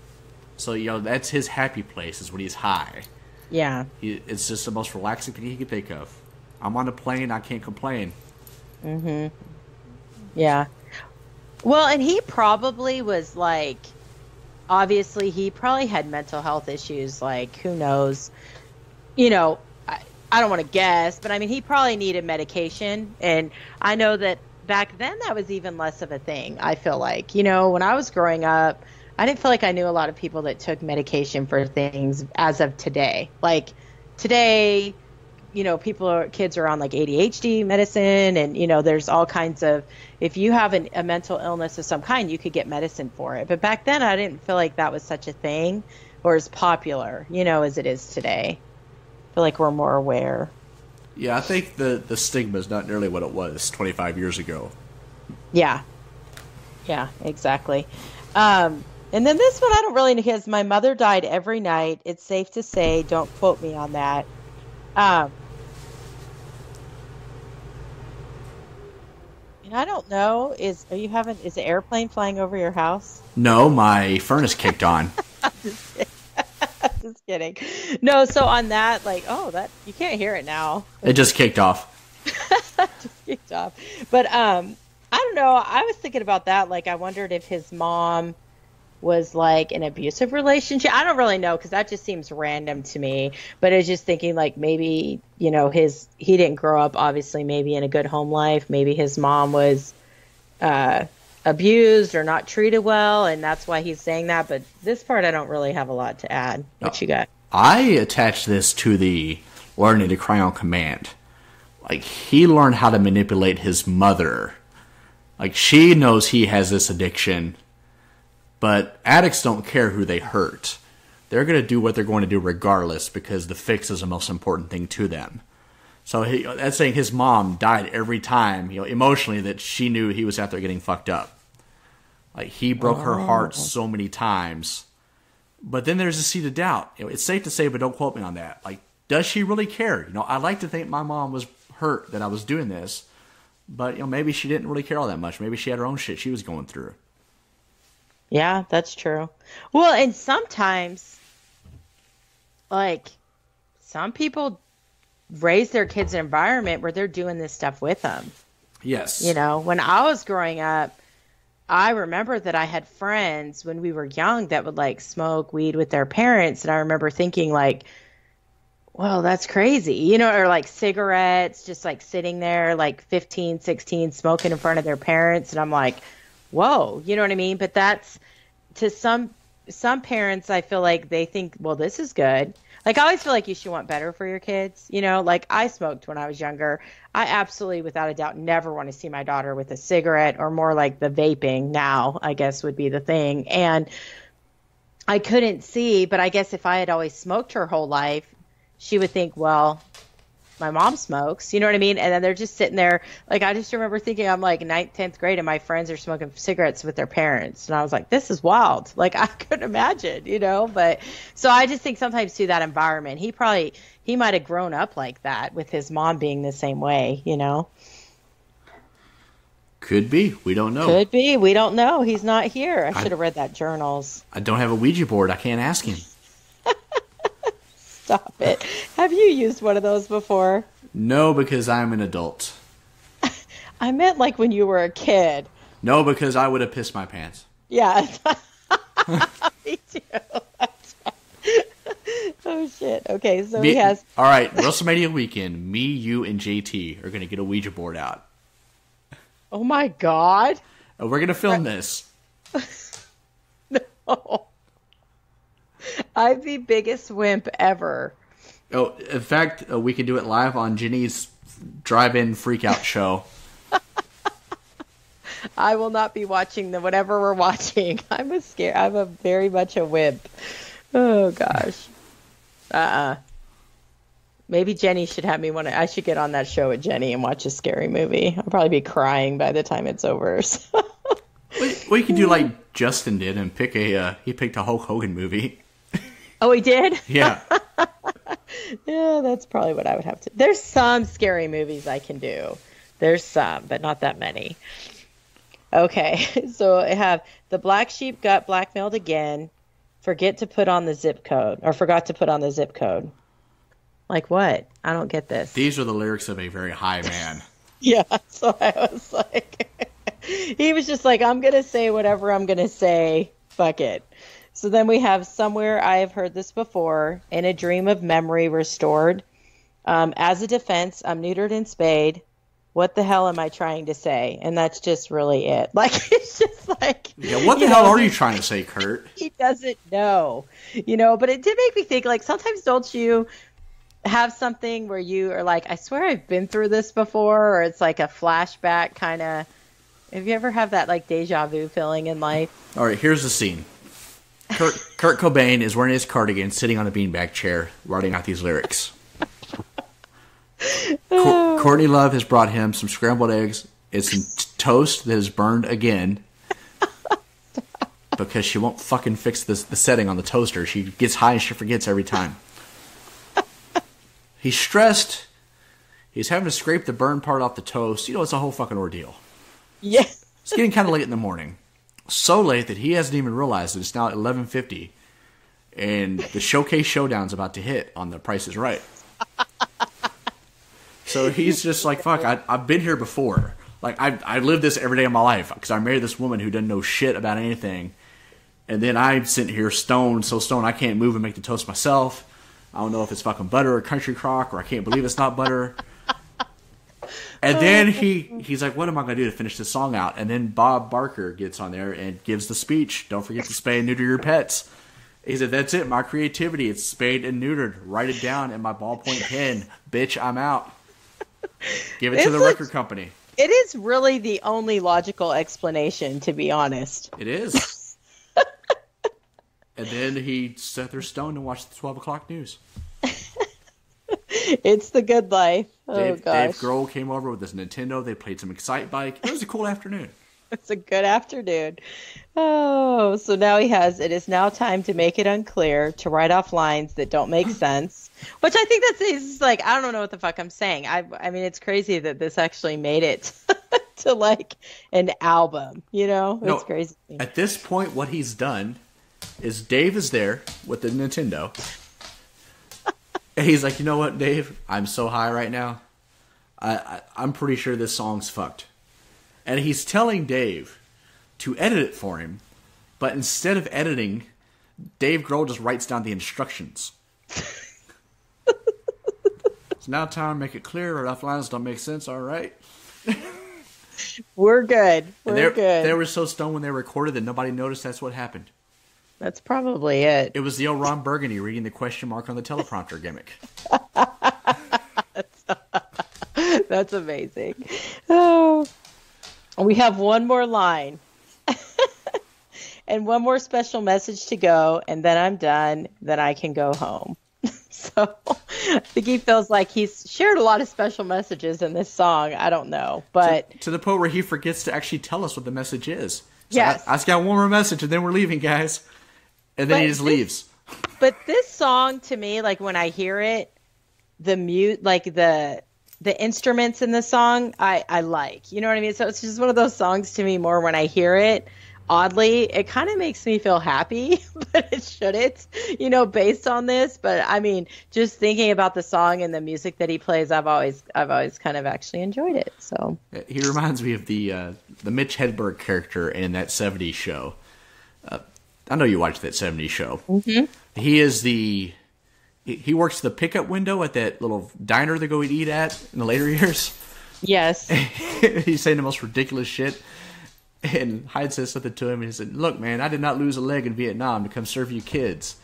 So, that's his happy place is when he's high. Yeah. It's just the most relaxing thing he can think of. I'm on a plane, I can't complain. Mm-hmm. Yeah. Well, and he probably was like, obviously he probably had mental health issues, like, who knows? I don't want to guess, but I mean, he probably needed medication. And I know that back then that was even less of a thing, I feel like. When I was growing up, I didn't feel like I knew a lot of people that took medication for things as of today. Like today, kids are on like ADHD medicine, and, there's all kinds of, if you have a mental illness of some kind, you could get medicine for it. But back then I didn't feel like that was such a thing or as popular, as it is today. I feel like we're more aware. Yeah, I think the stigma is not nearly what it was 25 years ago. Yeah. Yeah, exactly. And then this one I don't really know, because my mother died every night. It's safe to say, don't quote me on that. And I don't know, is the airplane flying over your house? No, my furnace kicked on. Just kidding. No, so on that, like, that you can't hear it now. It just kicked off. Just kicked off. But I don't know. I was thinking about that. Like, I wondered if his mom was like an abusive relationship. I don't really know because that just seems random to me. But I was just thinking like maybe, you know, he didn't grow up obviously maybe in a good home life. Maybe his mom was abused or not treated well, and that's why he's saying that. But this part I don't really have a lot to add. What you got? I attach this to the learning to cry on command. Like, he learned how to manipulate his mother. Like, she knows he has this addiction, but addicts don't care who they hurt. They're going to do what they're going to do regardless because the fix is the most important thing to them. So that's saying his mom died every time, you know, emotionally, that she knew he was out there getting fucked up. Like, he broke her heart so many times. But then there's a seed of doubt. You know, it's safe to say, but don't quote me on that. Like, does she really care? You know, I like to think my mom was hurt that I was doing this, but, you know, maybe she didn't really care all that much. Maybe she had her own shit she was going through. Yeah, that's true. Well, and sometimes, like, some people raise their kids in an environment where they're doing this stuff with them. Yes. You know, when I was growing up, I remember that I had friends when we were young that would like smoke weed with their parents. And I remember thinking like, well, that's crazy, you know, or like cigarettes, just like sitting there like 15, 16, smoking in front of their parents. And I'm like, whoa, you know what I mean? But that's to some parents, I feel like they think, well, this is good. Like, I always feel like you should want better for your kids. You know, like I smoked when I was younger. I absolutely, without a doubt, never want to see my daughter with a cigarette, or more like the vaping now, I guess would be the thing. And I couldn't see, but I guess if I had always smoked her whole life, she would think, well, my mom smokes, you know what I mean? And then they're just sitting there. Like, I just remember thinking I'm like 9th, 10th grade and my friends are smoking cigarettes with their parents. And I was like, this is wild. Like, I couldn't imagine, you know, but so I just think sometimes through that environment, he might have grown up like that with his mom being the same way, you know? Could be. We don't know. Could be. We don't know. He's not here. I should have read that journals. I don't have a Ouija board. I can't ask him. Stop it. Have you used one of those before? No, because I'm an adult. I meant like when you were a kid. No, because I would have pissed my pants. Yeah. Me too. Oh, shit. Okay, so he has... All right, WrestleMania weekend, me, you, and JT are going to get a Ouija board out. Oh, my God. And we're going to film this. No. I'm the biggest wimp ever. Oh, in fact, we can do it live on Jenny's drive-in freak-out show. I will not be watching whatever we're watching. I'm very much a wimp. Oh, gosh. Maybe Jenny should have me I should get on that show with Jenny and watch a scary movie. I'll probably be crying by the time it's over. So. We can do like Justin did and he picked a Hulk Hogan movie. Oh, he did? Yeah. Yeah, that's probably what I would have to. There's some scary movies I can do. There's some, but not that many. Okay, so I have the black sheep got blackmailed again. Forgot to put on the zip code. Like what? I don't get this. These are the lyrics of a very high man. Yeah, so I was like, he was just like, I'm going to say whatever I'm going to say. Fuck it. So then we have somewhere I have heard this before, in a dream of memory restored. As a defense, I'm neutered and spayed. What the hell am I trying to say? And that's just really it. Like, it's just like... Yeah, what the hell are you trying to say, Kurt? He doesn't know. You know, but it did make me think, like, sometimes don't you have something where you are like, I swear I've been through this before, or it's like a flashback kind of... Have you ever have that, like, deja vu feeling in life? All right, here's the scene. Kurt Cobain is wearing his cardigan, sitting on a beanbag chair, writing out these lyrics. Courtney Love has brought him some scrambled eggs and some toast that is burned again because she won't fucking fix the setting on the toaster. She gets high and she forgets every time. He's stressed. He's having to scrape the burned part off the toast. You know, it's a whole fucking ordeal. Yeah. It's getting kind of late in the morning. So late that he hasn't even realized that it's now 11:50 and the Showcase Showdown's about to hit on The Price is Right. So he's just like, fuck, I've been here before. Like, I live this every day of my life because I married this woman who doesn't know shit about anything. And then I'm sitting here stoned, so stoned I can't move and make the toast myself. I don't know if it's fucking butter or country crock, or I can't believe it's not butter. And then he's like, what am I going to do to finish this song out? And then Bob Barker gets on there and gives the speech. Don't forget to spay and neuter your pets. He said, that's it, my creativity. It's spayed and neutered. Write it down in my ballpoint pen. Bitch, I'm out. Give it to the record company. It is really the only logical explanation, to be honest. It is. And then he sat there stoned and watched the 12 o'clock news. It's the good life. Dave Gosh. Grohl came over with his Nintendo. They played some Excite Bike. It was a cool afternoon. It's a good afternoon. Oh, so now it is now time to make it unclear, to write off lines that don't make sense, which I think is like, I don't know what the fuck I'm saying. I mean, it's crazy that this actually made it to like an album, you know? It's crazy. At this point, what he's done is Dave is there with the Nintendo. And he's like, you know what, Dave? I'm so high right now. I'm pretty sure this song's fucked. And he's telling Dave to edit it for him, but instead of editing, Dave Grohl just writes down the instructions. It's now time to make it clear. Rough lines don't make sense. All right. We're good. We're good. They were so stoned when they recorded that nobody noticed that's what happened. That's probably it. It was the old Ron Burgundy reading the question mark on the teleprompter gimmick. That's amazing. Oh, we have one more line and one more special message to go, and then I'm done. Then I can go home. So I think he feels like he's shared a lot of special messages in this song. I don't know, but to the point where he forgets to actually tell us what the message is. So yes. I just got one more message, and then we're leaving, guys. And then he just leaves. But this song, to me, like when I hear it, the instruments in the song, I like. You know what I mean? So it's just one of those songs to me more when I hear it. Oddly, it kind of makes me feel happy, but it shouldn't, you know, based on this. But I mean, just thinking about the song and the music that he plays, I've always kind of actually enjoyed it. So he reminds me of the Mitch Hedberg character in that '70s show. I know you watched that '70s show. Mm-hmm. He works the pickup window at that little diner they go eat at in the later years. Yes. He's saying the most ridiculous shit. And Hyde says something to him, and he said, look, man, I did not lose a leg in Vietnam to come serve you kids.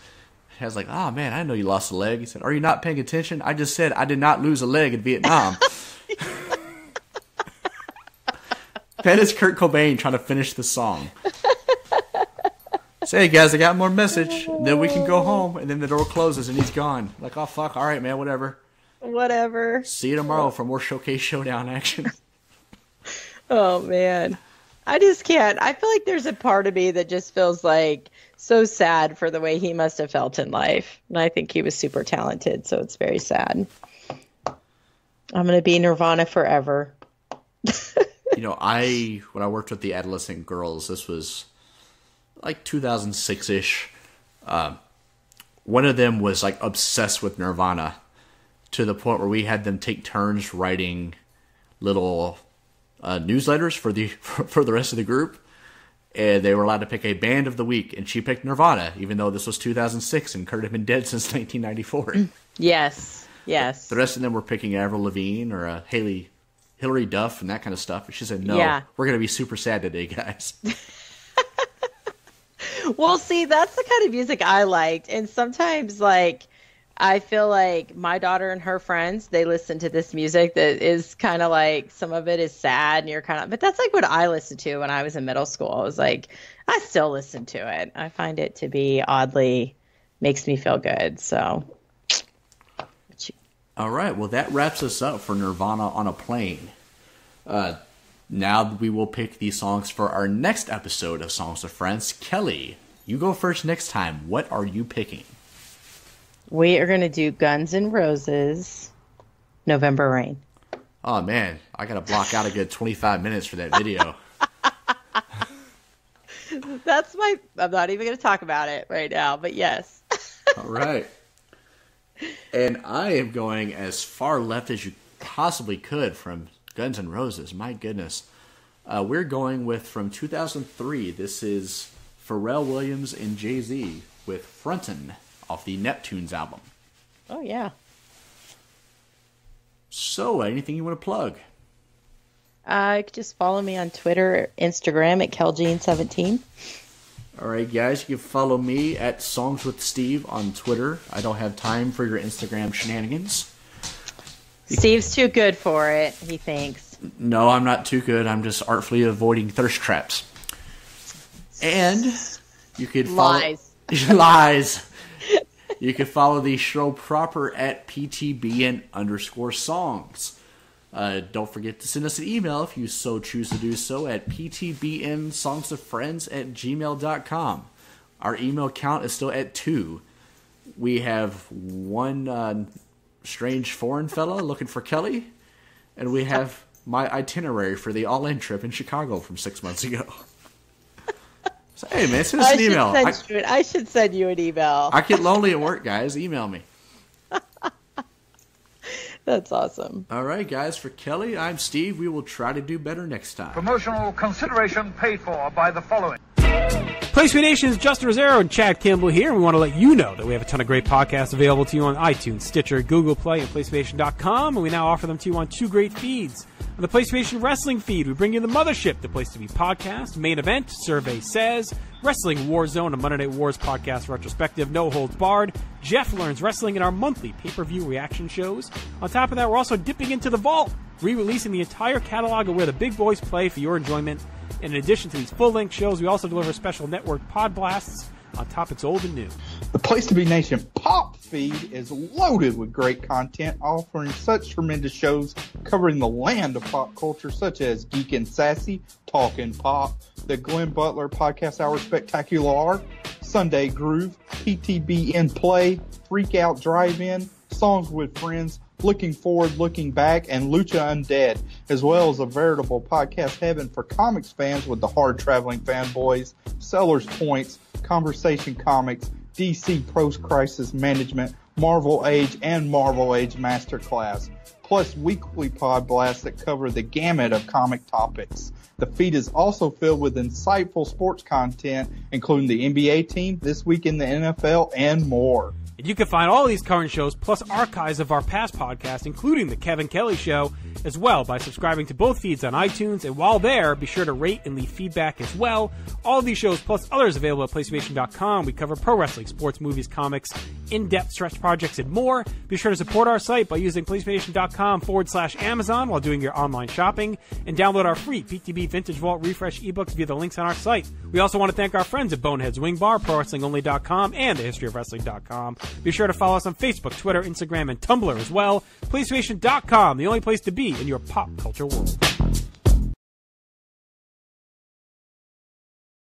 I was like, oh, man, I didn't know you lost a leg. He said, are you not paying attention? I just said I did not lose a leg in Vietnam. That is Kurt Cobain trying to finish the song. Say, hey, guys, I got more message. And then we can go home. And then the door closes, and he's gone. Like, oh, fuck. All right, man, whatever. Whatever. See you tomorrow for more Showcase Showdown action. Oh, man. I just can't. I feel like there's a part of me that just feels like so sad for the way he must have felt in life. And I think he was super talented, so it's very sad. I'm going to be Nirvana forever. You know, when I worked with the adolescent girls, this was like 2006-ish. One of them was like obsessed with Nirvana to the point where we had them take turns writing little newsletters for the rest of the group, and they were allowed to pick a band of the week, and she picked Nirvana, even though this was 2006 and Kurt had been dead since 1994. Yes. The rest of them were picking Avril Lavigne or Hillary Duff and that kind of stuff. And she said, no, we're going to be super sad today, guys. Well, see, that's the kind of music I liked. And sometimes, like, I feel like my daughter and her friends, they listen to this music that is kind of like, some of it is sad and you're kind of, but that's like what I listened to when I was in middle school. I was like, I still listen to it. I find it to be oddly, makes me feel good. So. All right. Well, that wraps us up for Nirvana on a Plane. Now we will pick these songs for our next episode of Songs with Friends. Kelly, you go first next time. What are you picking? We are going to do Guns N' Roses, November Rain. Oh, man. I got to block out a good 25 minutes for that video. I'm not even going to talk about it right now, but yes. All right. And I am going as far left as you possibly could from Guns N' Roses. My goodness. We're going with from 2003. This is Pharrell Williams and Jay-Z with Frontin' off the Neptunes album. Oh, yeah. So, anything you want to plug? You could just follow me on Twitter, Instagram at KelGene17. All right, guys, you can follow me at Songs with Steve on Twitter. I don't have time for your Instagram shenanigans. Steve's too good for it, he thinks. No, I'm not too good. I'm just artfully avoiding thirst traps. And you could follow... Lies. Lies. You can follow the show proper at PTBN_songs. Don't forget to send us an email if you so choose to do so at ptbnsongsofriends@gmail.com. Our email count is still at 2. We have one strange foreign fella looking for Kelly, and we have my itinerary for the all-in trip in Chicago from 6 months ago. So, hey, man, send us an email. I should send you an email. I get lonely at work, guys. Email me. That's awesome. All right, guys. For Kelly, I'm Steve. We will try to do better next time. Promotional consideration paid for by the following. PlayStation Nation's Justin Rosero and Chad Kimball here, and we want to let you know that we have a ton of great podcasts available to you on iTunes, Stitcher, Google Play, and PlayStation.com, and we now offer them to you on 2 great feeds. On the PlayStation Wrestling feed, we bring you the Mothership, the place to be podcast, Main Event, Survey Says, Wrestling Warzone, a Monday Night Wars podcast retrospective, No Holds Barred, Jeff Learns Wrestling, and our monthly pay-per-view reaction shows. On top of that, we're also dipping into the vault, re-releasing the entire catalog of where the big boys play for your enjoyment. And in addition to these full-length shows, we also deliver special network pod blasts on topics old and new. The Place to Be Nation Pop feed is loaded with great content, offering such tremendous shows covering the land of pop culture, such as Geek and Sassy, Talkin' Pop, the Glenn Butler Podcast Hour Spectacular, Sunday Groove, PTBN Play, Freak Out Drive-In, Songs with Friends, Looking Forward, Looking Back, and Lucha Undead, as well as a veritable podcast heaven for comics fans with the hard-traveling fanboys, Sellers Points, Conversation Comics, DC Post-Crisis Management, Marvel Age, and Marvel Age Masterclass, plus weekly pod blasts that cover the gamut of comic topics. The feed is also filled with insightful sports content, including the NBA team, This Week in the NFL, and more. And you can find all these current shows, plus archives of our past podcasts, including The Kevin Kelly Show, as well by subscribing to both feeds on iTunes. And while there, be sure to rate and leave feedback as well. All of these shows, plus others available at PlayStation.com. We cover pro wrestling, sports, movies, comics, in-depth stretch projects, and more. Be sure to support our site by using PlayStation.com/Amazon while doing your online shopping. And download our free PTB Vintage Vault Refresh ebooks via the links on our site. We also want to thank our friends at Boneheads Wing Bar, ProWrestlingOnly.com, and TheHistoryOfWrestling.com. Be sure to follow us on Facebook, Twitter, Instagram, and Tumblr as well. PlayStation.com, the only place to be in your pop culture world.